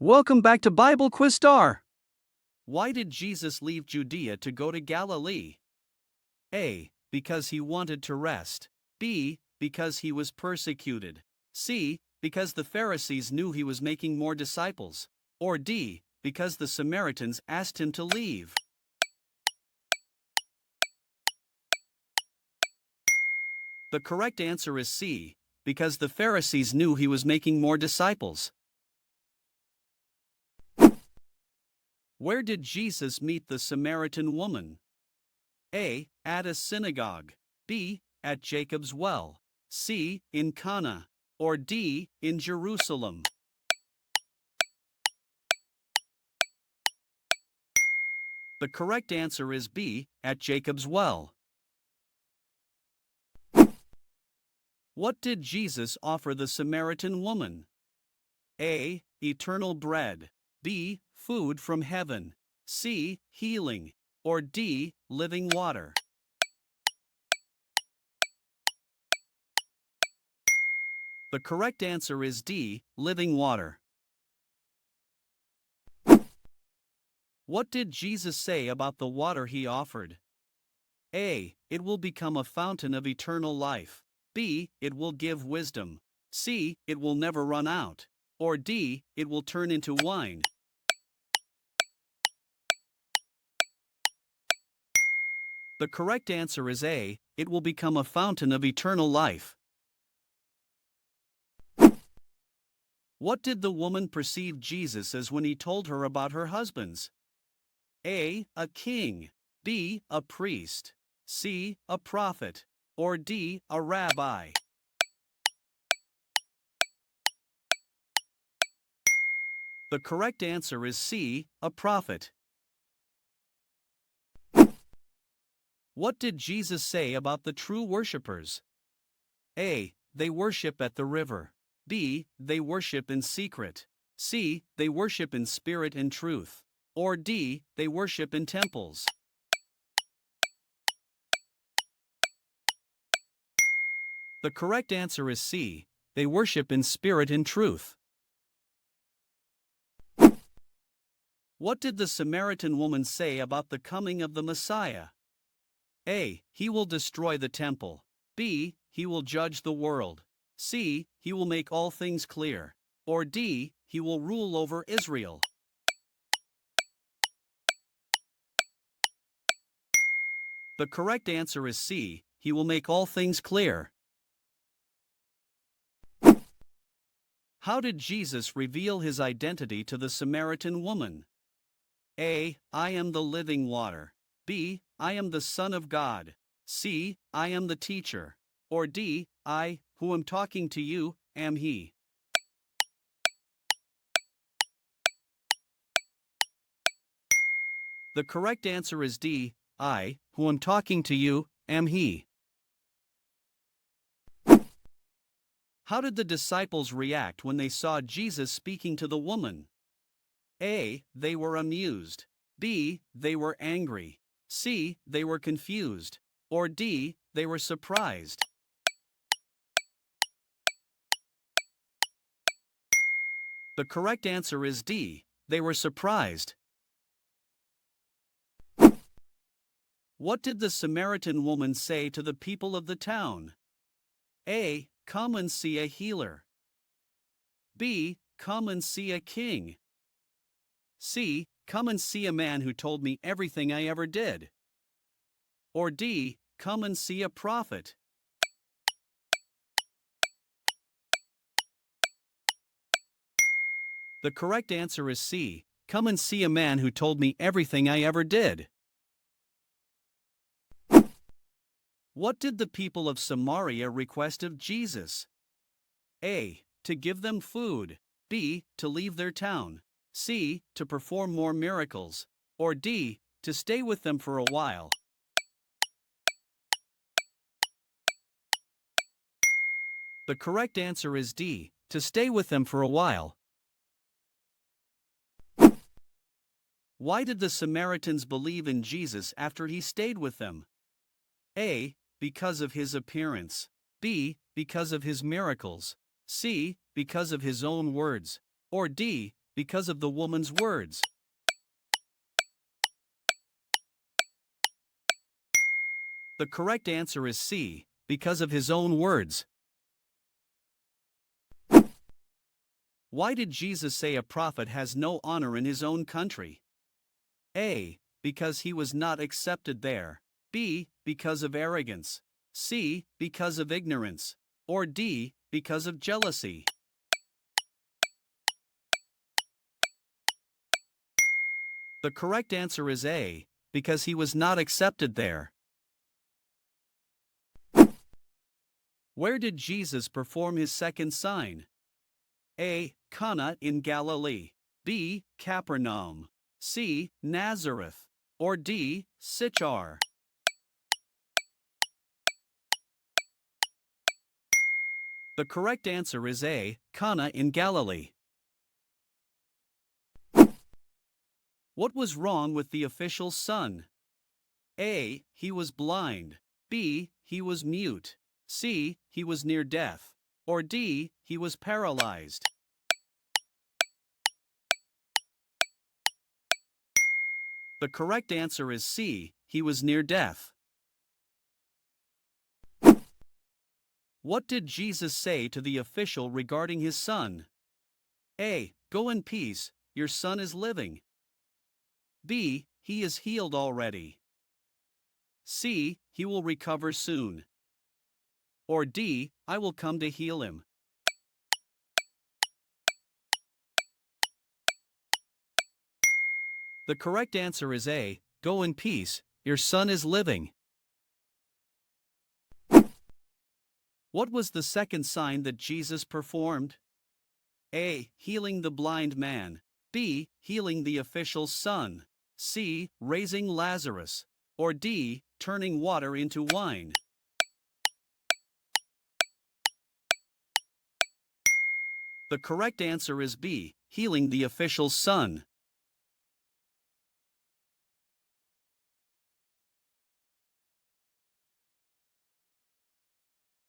Welcome back to Bible Quiz Star. Why did Jesus leave Judea to go to Galilee? A. Because he wanted to rest. B. Because he was persecuted. C. Because the Pharisees knew he was making more disciples. Or D. Because the Samaritans asked him to leave. The correct answer is C. Because the Pharisees knew he was making more disciples. Where did Jesus meet the Samaritan woman? A. At a synagogue. B. At Jacob's well. C. In Cana. Or D. In Jerusalem. The correct answer is B. At Jacob's well. What did Jesus offer the Samaritan woman? A. Eternal bread. B. Food from heaven. C. Healing. Or D. Living water. The correct answer is D. Living water. What did Jesus say about the water he offered? A. It will become a fountain of eternal life. B. It will give wisdom. C. It will never run out. Or D. It will turn into wine. The correct answer is A. It will become a fountain of eternal life. What did the woman perceive Jesus as when he told her about her husbands? A. A king. B. A priest. C. A prophet. Or D. A rabbi. The correct answer is C. A prophet. What did Jesus say about the true worshippers? A. They worship at the river. B. They worship in secret. C. They worship in spirit and truth. Or D. They worship in temples. The correct answer is C. They worship in spirit and truth. What did the Samaritan woman say about the coming of the Messiah? A. He will destroy the temple. B. He will judge the world. C. He will make all things clear. Or D. He will rule over Israel. The correct answer is C. He will make all things clear. How did Jesus reveal his identity to the Samaritan woman? A. I am the living water. B. I am the Son of God. C. I am the teacher. Or D. I, who am talking to you, am he. The correct answer is D. I, who am talking to you, am he. How did the disciples react when they saw Jesus speaking to the woman? A. They were amused. B. They were angry. C. They were confused. Or D. They were surprised. The correct answer is D. They were surprised. What did the Samaritan woman say to the people of the town? A. Come and see a healer. B. Come and see a king. C. Come and see a man who told me everything I ever did. Or D. Come and see a prophet. The correct answer is C. Come and see a man who told me everything I ever did. What did the people of Samaria request of Jesus? A. To give them food. B. To leave their town. C. To perform more miracles. Or D. To stay with them for a while. The correct answer is D. To stay with them for a while. Why did the Samaritans believe in Jesus after he stayed with them? A. Because of his appearance. B. Because of his miracles. C. Because of his own words. Or D. because of the woman's words. The correct answer is C, because of his own words. Why did Jesus say a prophet has no honor in his own country? A. Because he was not accepted there. B. Because of arrogance. C. Because of ignorance. Or D. Because of jealousy. The correct answer is A. Because he was not accepted there. Where did Jesus perform his second sign? A. Cana in Galilee. B. Capernaum. C. Nazareth. Or D. Sychar. The correct answer is A. Cana in Galilee. What was wrong with the official's son? A. He was blind. B. He was mute. C. He was near death. Or D. He was paralyzed. The correct answer is C. He was near death. What did Jesus say to the official regarding his son? A. Go in peace, your son is living. B. He is healed already. C. He will recover soon. Or D. I will come to heal him. The correct answer is A. Go in peace, your son is living. What was the second sign that Jesus performed? A. Healing the blind man. B. Healing the official's son. C. Raising Lazarus. Or D. Turning water into wine. The correct answer is B. Healing the official's son.